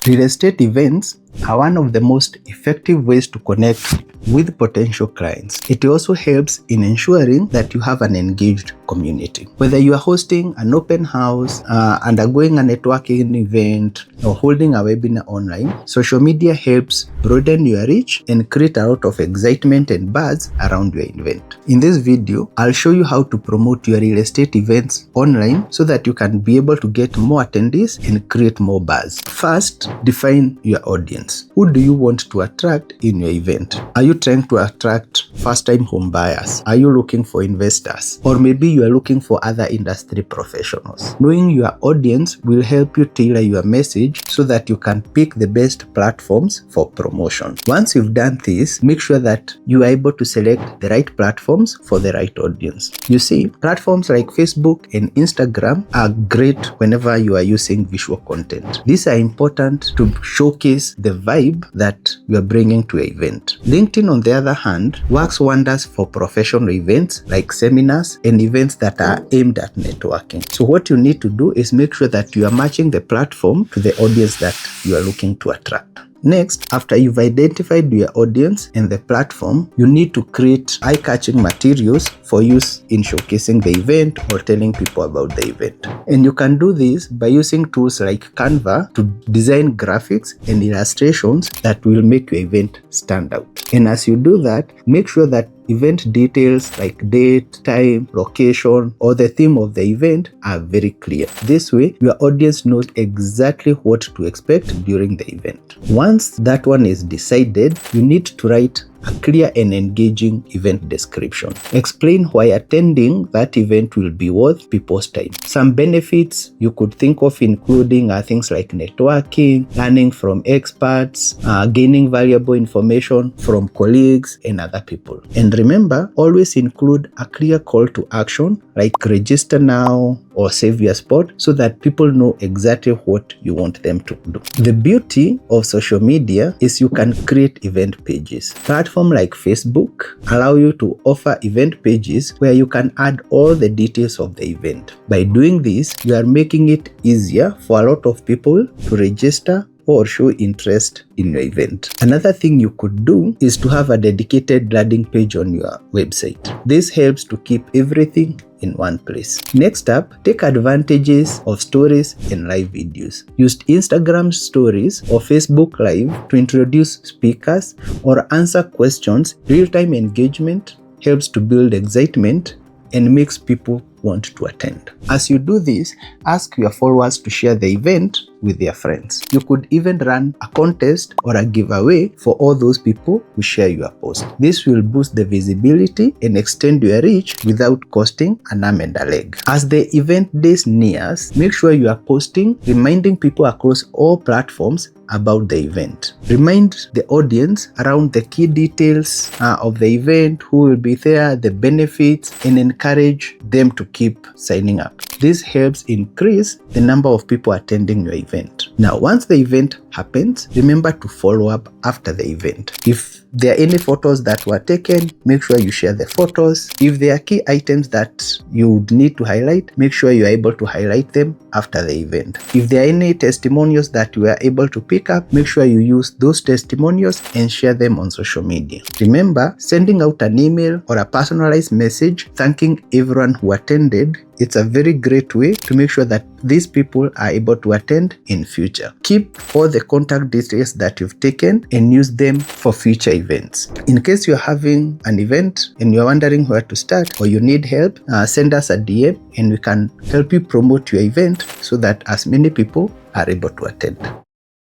Real estate events are one of the most effective ways to connect with potential clients. It also helps in ensuring that you have an engaged community. Whether you are hosting an open house, undergoing a networking event, or holding a webinar online, social media helps broaden your reach and create a lot of excitement and buzz around your event. In this video, I'll show you how to promote your real estate events online so that you can be able to get more attendees and create more buzz. First, define your audience. Who do you want to attract in your event? Are you trying to attract first-time home buyers? Are you looking for investors? Or maybe you are looking for other industry professionals? Knowing your audience will help you tailor your message so that you can pick the best platforms for promotion. Once you've done this, make sure that you are able to select the right platforms for the right audience. You see, platforms like Facebook and Instagram are great whenever you are using visual content. These are important to showcase the vibe that you are bringing to an event. LinkedIn, on the other hand, works wonders for professional events like seminars and events that are aimed at networking. So what you need to do is make sure that you are matching the platform to the audience that you are looking to attract. Next, after you've identified your audience and the platform, you need to create eye-catching materials for use in showcasing the event or telling people about the event. And you can do this by using tools like Canva to design graphics and illustrations that will make your event stand out. And as you do that, make sure that event details like date, time, location, or the theme of the event are very clear. This way, your audience knows exactly what to expect during the event. Once that one is decided, you need to write a clear and engaging event description. Explain why attending that event will be worth people's time. Some benefits you could think of including things like networking, learning from experts, gaining valuable information from colleagues and other people. And remember, always include a clear call to action like register now or save your spot so that people know exactly what you want them to do. The beauty of social media is you can create event pages. Platforms like Facebook allow you to offer event pages where you can add all the details of the event. By doing this, you are making it easier for a lot of people to register or show interest in your event. Another thing you could do is to have a dedicated landing page on your website. This helps to keep everything in one place. Next up, take advantages of stories and live videos. Use Instagram stories or Facebook Live to introduce speakers or answer questions. Real-time engagement helps to build excitement and makes people want to attend. As you do this, ask your followers to share the event with their friends. You could even run a contest or a giveaway for all those people who share your post. This will boost the visibility and extend your reach without costing an arm and a leg. As the event days nears, make sure you are posting, reminding people across all platforms about the event. Remind the audience around the key details of the event, who will be there, the benefits, and encourage them to keep signing up. This helps increase the number of people attending your event. Now, once the event happens, remember to follow up after the event. If there are any photos that were taken, make sure you share the photos. If there are key items that you would need to highlight, make sure you are able to highlight them after the event. If there are any testimonials that you were able to pick up, make sure you use those testimonials and share them on social media. Remember, sending out an email or a personalized message thanking everyone who attended, it's a very great way to make sure that these people are able to attend in future. Keep all the contact details that you've taken and use them for future events. In case you're having an event and you're wondering where to start or you need help, send us a DM and we can help you promote your event so that as many people are able to attend.